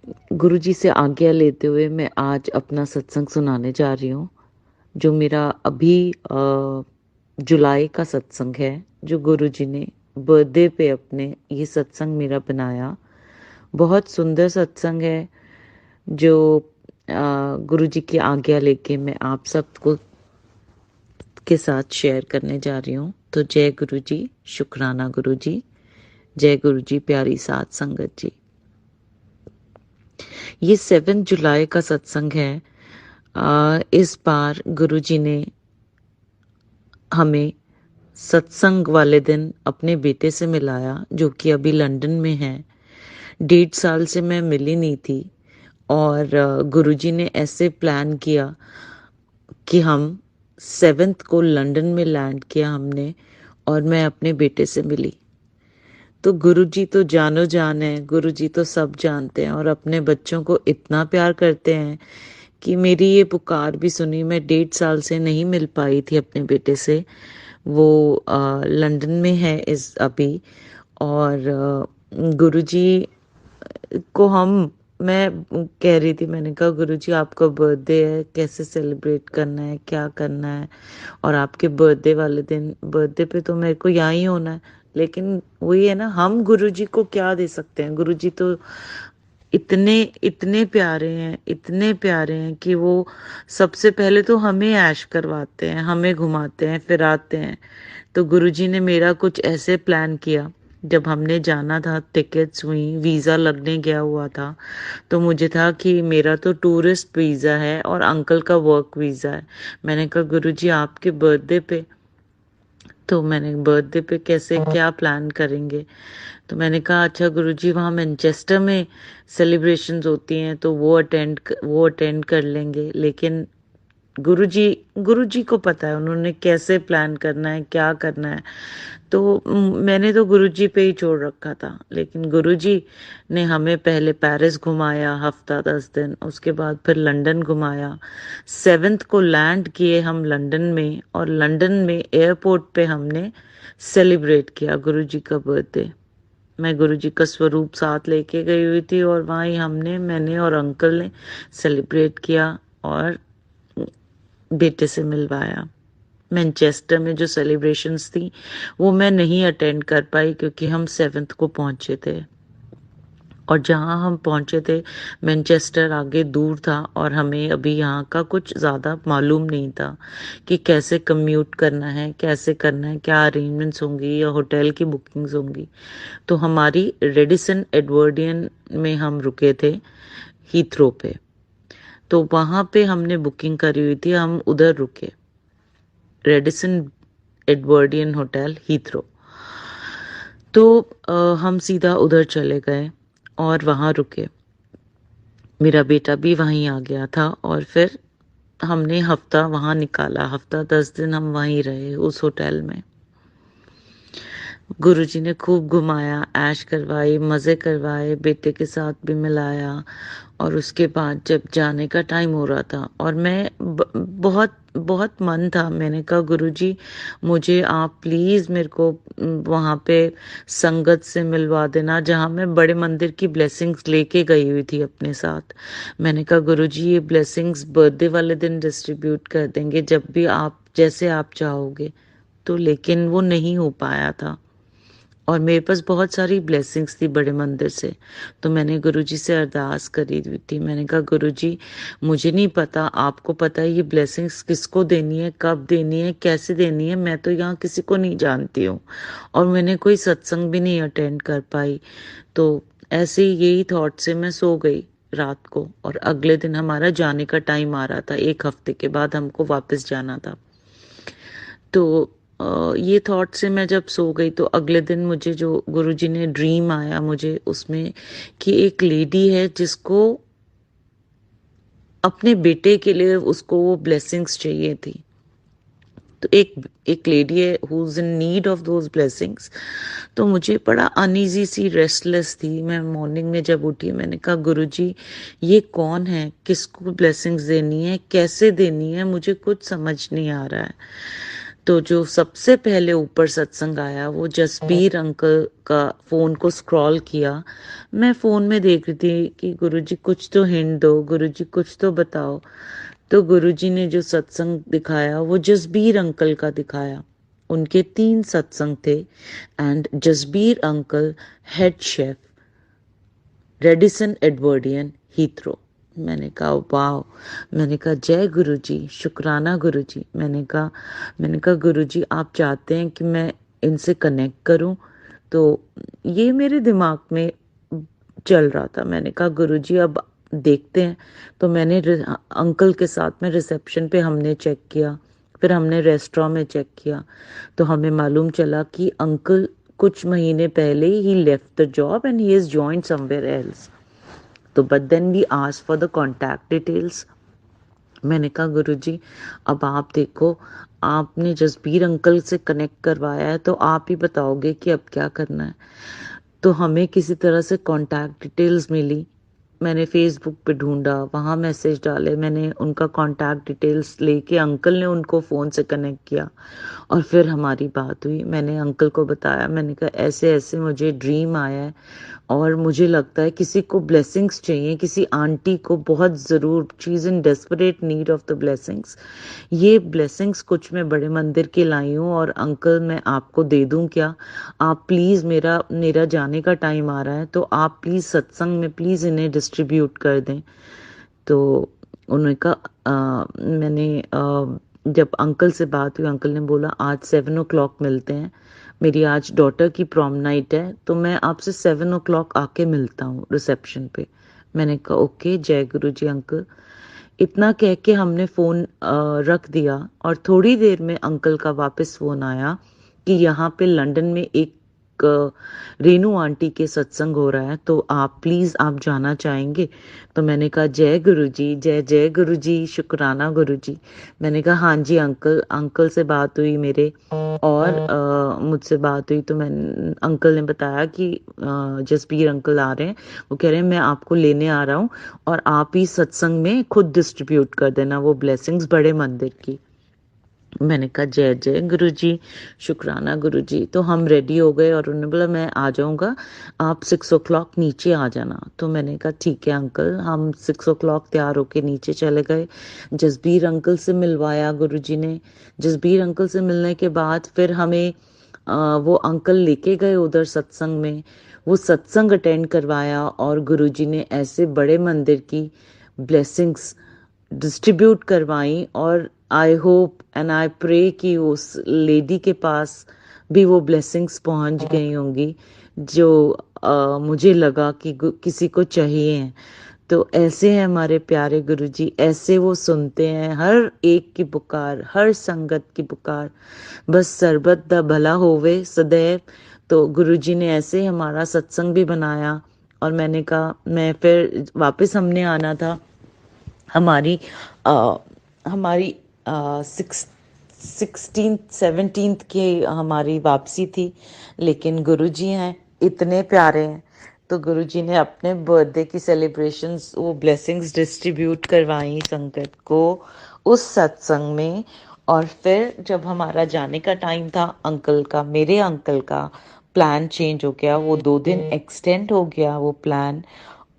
गुरुजी से आज्ञा लेते हुए मैं आज अपना सत्संग सुनाने जा रही हूँ, जो मेरा अभी जुलाई का सत्संग है, जो गुरुजी ने बर्थडे पे अपने ये सत्संग मेरा बनाया। बहुत सुंदर सत्संग है, जो गुरुजी की आज्ञा लेके मैं आप सबको के साथ शेयर करने जा रही हूँ। तो जय गुरुजी, शुक्राना गुरुजी, जय गुरुजी, प्यारी साध संगत जी। ये 7 जुलाई का सत्संग है। इस बार गुरुजी ने हमें सत्संग वाले दिन अपने बेटे से मिलाया, जो कि अभी लंदन में है। 1.5 साल से मैं मिली नहीं थी और गुरुजी ने ऐसे प्लान किया कि हम 7th को लंदन में लैंड किया हमने, और मैं अपने बेटे से मिली। तो गुरुजी तो जानो जान है, गुरुजी तो सब जानते हैं और अपने बच्चों को इतना प्यार करते हैं कि मेरी ये पुकार भी सुनी। मैं 1.5 साल से नहीं मिल पाई थी अपने बेटे से। वो लंदन में है इस अभी। और गुरुजी को हम मैं कह रही थी, मैंने कहा गुरुजी आपका बर्थडे है, कैसे सेलिब्रेट करना है, क्या करना है। और आपके बर्थडे वाले दिन, बर्थडे पे तो मेरे को यहाँ ही होना है, लेकिन वही है ना, हम गुरुजी को क्या दे सकते हैं। गुरुजी तो इतने इतने प्यारे हैं, इतने प्यारे हैं कि वो सबसे पहले तो हमें ऐश करवाते हैं, हमें घुमाते हैं, फिराते हैं। तो गुरुजी ने मेरा कुछ ऐसे प्लान किया। जब हमने जाना था, टिकट्स हुई, वीज़ा लगने गया हुआ था, तो मुझे था कि मेरा तो टूरिस्ट वीज़ा है और अंकल का वर्क वीज़ा है। मैंने कहा गुरुजी आपके बर्थडे पे, तो मैंने बर्थडे पे कैसे क्या प्लान करेंगे। तो मैंने कहा अच्छा गुरुजी, वहाँ मैनचेस्टर में सेलिब्रेशंस होती हैं तो वो अटेंड कर लेंगे। लेकिन गुरुजी गुरुजी को पता है उन्होंने कैसे प्लान करना है, क्या करना है। तो मैंने तो गुरुजी पे ही छोड़ रखा था। लेकिन गुरुजी ने हमें पहले पेरिस घुमाया हफ्ता 10 दिन, उसके बाद फिर लंदन घुमाया। 7th को लैंड किए हम लंदन में, और लंदन में एयरपोर्ट पे हमने सेलिब्रेट किया गुरुजी का बर्थडे। मैं गुरुजी का स्वरूप साथ लेके गई हुई थी और वहीं मैंने और अंकल ने सेलिब्रेट किया और बेटे से मिलवाया। मैनचेस्टर में जो सेलिब्रेशंस थी वो मैं नहीं अटेंड कर पाई, क्योंकि हम 7th को पहुंचे थे। और जहां हम पहुंचे थे, मैनचेस्टर आगे दूर था और हमें अभी यहाँ का कुछ ज़्यादा मालूम नहीं था कि कैसे कम्यूट करना है, कैसे करना है, क्या अरेंजमेंट्स होंगी या होटल की बुकिंग्स होंगी। तो हमारी रेडिसन एडवर्डियन में हम रुके थे, हीथ्रो पे। तो वहाँ पे हमने बुकिंग करी हुई थी, हम उधर रुके, रेडिसन एडवर्डियन होटल, हीथ्रो। तो हम सीधा उधर चले गए और वहाँ रुके। मेरा बेटा भी वहीं आ गया था और फिर हमने हफ्ता वहाँ निकाला, हफ्ता 10 दिन हम वहीं रहे उस होटल में। गुरुजी ने खूब घुमाया, ऐश करवाई, मज़े करवाए, बेटे के साथ भी मिलाया। और उसके बाद जब जाने का टाइम हो रहा था और मैं बहुत बहुत मन था, मैंने कहा गुरुजी मुझे आप प्लीज़ मेरे को वहाँ पे संगत से मिलवा देना, जहाँ मैं बड़े मंदिर की ब्लेसिंग्स लेके गई हुई थी अपने साथ। मैंने कहा गुरुजी ये ब्लेसिंग्स बर्थडे वाले दिन डिस्ट्रीब्यूट कर देंगे, जब भी आप, जैसे आप चाहोगे। तो लेकिन वो नहीं हो पाया था और मेरे पास बहुत सारी ब्लेसिंग्स थी बड़े मंदिर से। तो मैंने गुरुजी से अरदास करी हुई थी, मैंने कहा गुरुजी मुझे नहीं पता, आपको पता है ये ब्लेसिंग्स किसको देनी है, कब देनी है, कैसे देनी है। मैं तो यहाँ किसी को नहीं जानती हूँ और मैंने कोई सत्संग भी नहीं अटेंड कर पाई। तो ऐसे ही यही थॉट से मैं सो गई रात को, और अगले दिन हमारा जाने का टाइम आ रहा था, 1 हफ्ते के बाद हमको वापस जाना था। तो ये थॉट से मैं जब सो गई, तो अगले दिन मुझे जो गुरुजी ने ड्रीम आया मुझे उसमें, कि एक लेडी है जिसको अपने बेटे के लिए, उसको वो ब्लेसिंग्स चाहिए थी। तो एक एक लेडी है who is in need of those blessings. तो मुझे बड़ा अनईजी सी, रेस्टलेस थी मैं। मॉर्निंग में जब उठी, मैंने कहा गुरुजी ये कौन है, किसको ब्लेसिंग्स देनी है, कैसे देनी है, मुझे कुछ समझ नहीं आ रहा है। तो जो सबसे पहले ऊपर सत्संग आया वो जसबीर अंकल का फ़ोन को स्क्रॉल किया। मैं फ़ोन में देख रही थी कि गुरुजी कुछ तो हिंट दो, गुरुजी कुछ तो बताओ। तो गुरुजी ने जो सत्संग दिखाया वो जसबीर अंकल का दिखाया। उनके 3 सत्संग थे and Jasbir uncle head chef Radisson Edwardian Heathrow. मैंने कहा वाह। मैंने कहा जय गुरुजी, शुक्राना गुरुजी। मैंने कहा गुरुजी आप चाहते हैं कि मैं इनसे कनेक्ट करूं, तो ये मेरे दिमाग में चल रहा था। मैंने कहा गुरुजी अब देखते हैं। तो मैंने अंकल के साथ में रिसेप्शन पे हमने चेक किया, फिर हमने रेस्टोरेंट में चेक किया, तो हमें मालूम चला कि अंकल कुछ महीने पहले ही left the job and he is joined somewhere else. तो but then we ask for the contact details. मैंने कहा गुरुजी अब आप देखो, आपने जसबीर अंकल से कनेक्ट करवाया है तो आप ही बताओगे कि अब क्या करना है। तो हमें किसी तरह से कॉन्टैक्ट डिटेल्स मिली। मैंने फेसबुक पे ढूंढा, वहाँ मैसेज डाले, मैंने उनका कॉन्टैक्ट डिटेल्स लेके अंकल ने उनको फ़ोन से कनेक्ट किया और फिर हमारी बात हुई। मैंने अंकल को बताया, मैंने कहा ऐसे ऐसे मुझे ड्रीम आया है और मुझे लगता है किसी को ब्लेसिंग्स चाहिए, किसी आंटी को बहुत ज़रूर, she is in desperate need of the blessings. ये ब्लेसिंग्स कुछ मैं बड़े मंदिर की लाई हूँ और अंकल मैं आपको दे दूँ क्या? आप प्लीज़, मेरा मेरा जाने का टाइम आ रहा है, तो आप प्लीज़ सत्संग में प्लीज़ इन्हें डिस्ट्रीब्यूट कर दें। तो उन्होंने कहा जब अंकल से बात हुई, अंकल ने बोला आज 7 o'clock मिलते हैं, मेरी आज डॉटर की प्रॉम नाइट है, तो मैं आपसे 7 o'clock आके मिलता हूँ रिसेप्शन पे। मैंने कहा ओके, जय गुरु जी अंकल। इतना कह के हमने फ़ोन रख दिया और थोड़ी देर में अंकल का वापस फ़ोन आया कि यहाँ पे लंदन में एक रेनू आंटी के सत्संग हो रहा है, तो आप प्लीज़ आप जाना चाहेंगे? तो मैंने कहा जय गुरुजी, जय जय गुरुजी, शुक्राना गुरुजी। मैंने कहा हाँ जी अंकल। अंकल से बात हुई मेरे और मुझसे बात हुई, तो अंकल ने बताया कि जसबीर अंकल आ रहे हैं। वो कह रहे हैं मैं आपको लेने आ रहा हूँ और आप ही सत्संग में खुद डिस्ट्रीब्यूट कर देना वो ब्लेसिंग्स बड़े मंदिर की। मैंने कहा जय जय गुरुजी, शुक्राना गुरुजी। तो हम रेडी हो गए और उन्होंने बोला मैं आ जाऊंगा, आप 6 o'clock नीचे आ जाना। तो मैंने कहा ठीक है अंकल। हम 6 o'clock तैयार होके नीचे चले गए। जसबीर अंकल से मिलवाया गुरुजी ने। जसबीर अंकल से मिलने के बाद फिर हमें वो अंकल लेके गए उधर सत्संग में। वो सत्संग अटेंड करवाया और गुरुजी ने ऐसे बड़े मंदिर की ब्लेसिंग्स डिस्ट्रीब्यूट करवाई। और I hope and I pray कि उस लेडी के पास भी वो ब्लेसिंग्स पहुंच गई होंगी जो मुझे लगा कि किसी को चाहिए हैं। तो ऐसे हैं हमारे प्यारे गुरुजी, ऐसे वो सुनते हैं हर एक की पुकार, हर संगत की पुकार। बस सरबत दा भला होवे सदैव। तो गुरुजी ने ऐसे ही हमारा सत्संग भी बनाया और मैंने कहा मैं फिर वापस हमने आना था। हमारी अ, हमारी 16th 17th की हमारी वापसी थी, लेकिन गुरुजी हैं इतने प्यारे हैं, तो गुरुजी ने अपने बर्थडे की सेलिब्रेशंस, वो ब्लेसिंग्स डिस्ट्रीब्यूट करवाई संगत को उस सत्संग में। और फिर जब हमारा जाने का टाइम था, अंकल का, मेरे अंकल का प्लान चेंज हो गया, वो 2 दिन एक्सटेंड हो गया वो प्लान।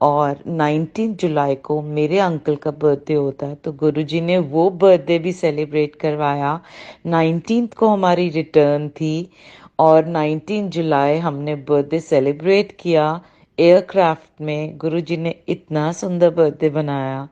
और 19 जुलाई को मेरे अंकल का बर्थडे होता है, तो गुरुजी ने वो बर्थडे भी सेलिब्रेट करवाया। 19th को हमारी रिटर्न थी और 19 जुलाई हमने बर्थडे सेलिब्रेट किया एयरक्राफ्ट में। गुरुजी ने इतना सुंदर बर्थडे बनाया।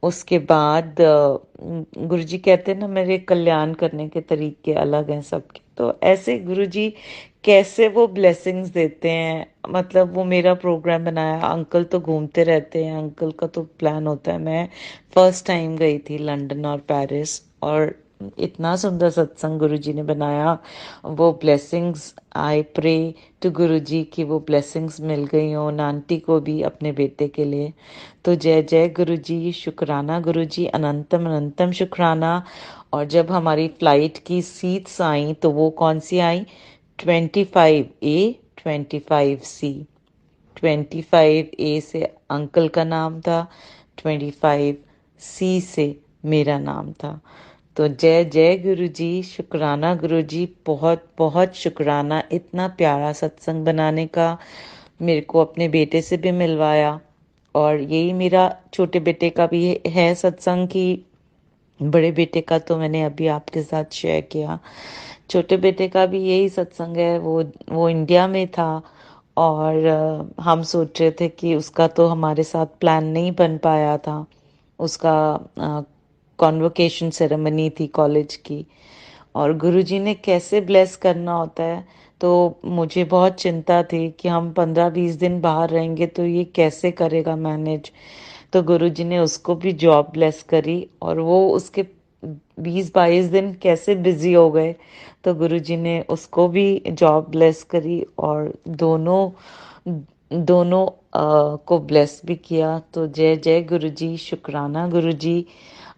उसके बाद गुरुजी कहते हैं ना मेरे कल्याण करने के तरीके अलग हैं सबके, तो ऐसे गुरुजी कैसे वो ब्लेसिंग्स देते हैं। मतलब वो मेरा प्रोग्राम बनाया, अंकल तो घूमते रहते हैं, अंकल का तो प्लान होता है। मैं फर्स्ट टाइम गई थी लंदन और पेरिस, और इतना सुंदर सत्संग गुरुजी ने बनाया। वो ब्लेसिंग्स, आई प्रे टू गुरुजी कि वो ब्लेसिंग्स मिल गई हो आंटी को भी अपने बेटे के लिए। तो जय जय गुरुजी, शुक्राना गुरुजी, अनंतम अनंतम शुक्राना। और जब हमारी फ्लाइट की सीट्स आई तो वो कौन सी आई? 25A 25C। 25A से अंकल का नाम था, 25C से मेरा नाम था। तो जय जय गुरुजी, शुक्राना गुरुजी, बहुत बहुत शुक्राना इतना प्यारा सत्संग बनाने का, मेरे को अपने बेटे से भी मिलवाया। और यही मेरा छोटे बेटे का भी है सत्संग की, बड़े बेटे का तो मैंने अभी आपके साथ शेयर किया। छोटे बेटे का भी यही सत्संग है। वो इंडिया में था और हम सोच रहे थे कि उसका तो हमारे साथ प्लान नहीं बन पाया था। उसका कॉन्वोकेशन सेरेमनी थी कॉलेज की, और गुरुजी ने कैसे ब्लेस करना होता है, तो मुझे बहुत चिंता थी कि हम 15-20 दिन बाहर रहेंगे तो ये कैसे करेगा मैनेज। तो गुरुजी ने उसको भी जॉब ब्लेस करी, और वो उसके 20-22 दिन कैसे बिजी हो गए, तो गुरुजी ने उसको भी जॉब ब्लेस करी, और दोनों दोनों को ब्लेस भी किया। तो जय जय गुरुजी, शुक्राना गुरुजी,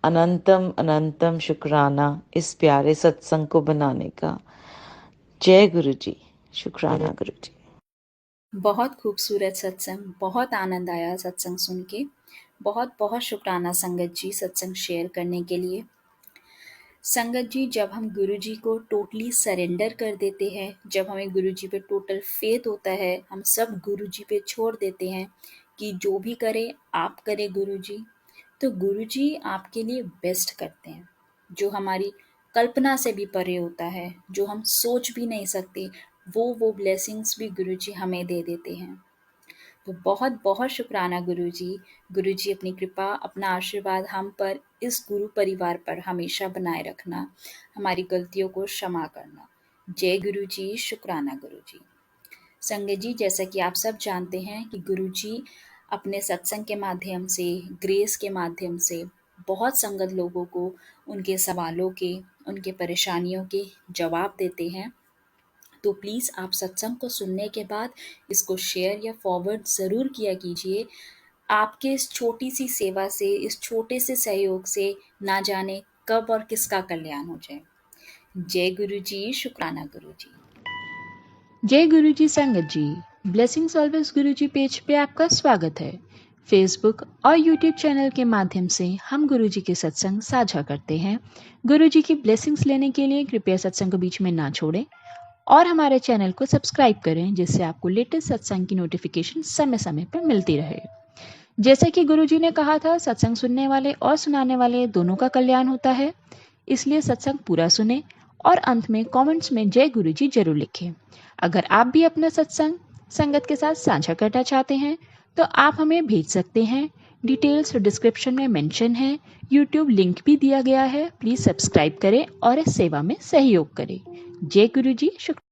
अनंतम अनंतम शुक्राना इस प्यारे सत्संग को बनाने का। जय गुरुजी, शुक्राना गुरुजी। बहुत खूबसूरत सत्संग, बहुत आनंद आया सत्संग सुन के। बहुत बहुत शुक्राना संगत जी सत्संग शेयर करने के लिए। संगत जी, जब हम गुरु जी को टोटली सरेंडर कर देते हैं, जब हमें गुरु जी पे टोटल फेथ होता है, हम सब गुरु जी पे छोड़ देते हैं कि जो भी करे आप करे गुरु जी, तो गुरु जी आपके लिए बेस्ट करते हैं। जो हमारी कल्पना से भी परे होता है, जो हम सोच भी नहीं सकते, वो ब्लेसिंग्स भी गुरु जी हमें दे देते हैं। तो बहुत बहुत शुक्राना गुरुजी। गुरुजी अपनी कृपा, अपना आशीर्वाद हम पर, इस गुरु परिवार पर हमेशा बनाए रखना, हमारी गलतियों को क्षमा करना। जय गुरुजी, शुक्राना गुरुजी। संगत जी, जैसा कि आप सब जानते हैं कि गुरुजी अपने सत्संग के माध्यम से, ग्रेस के माध्यम से बहुत संगत लोगों को उनके सवालों के, उनके परेशानियों के जवाब देते हैं। तो प्लीज़ आप सत्संग को सुनने के बाद इसको शेयर या फॉरवर्ड ज़रूर किया कीजिए। आपके इस छोटी सी सेवा से, इस छोटे से सहयोग से ना जाने कब और किसका कल्याण हो जाए। जय गुरु जी, शुक्राना गुरु जी। जय गुरु जी संगत जी, ब्लेसिंग्स ऑलवेज गुरु जी पेज पे आपका स्वागत है। फेसबुक और यूट्यूब चैनल के माध्यम से हम गुरु जी के सत्संग साझा करते हैं। गुरु जी की ब्लेसिंग्स लेने के लिए कृपया सत्संग को बीच में ना छोड़ें और हमारे चैनल को सब्सक्राइब करें, जिससे आपको लेटेस्ट सत्संग की नोटिफिकेशन समय समय पर मिलती रहे। जैसे कि गुरु जी ने कहा था, सत्संग सुनने वाले और सुनाने वाले दोनों का कल्याण होता है, इसलिए सत्संग पूरा सुने और अंत में कमेंट्स में जय गुरु जी जरूर लिखें। अगर आप भी अपना सत्संग संगत के साथ साझा करना चाहते हैं तो आप हमें भेज सकते हैं। डिटेल्स डिस्क्रिप्शन में मेंशन है। यूट्यूब लिंक भी दिया गया है। प्लीज सब्सक्राइब करें और इस सेवा में सहयोग करें। जय गुरु जी। शुक्रिया।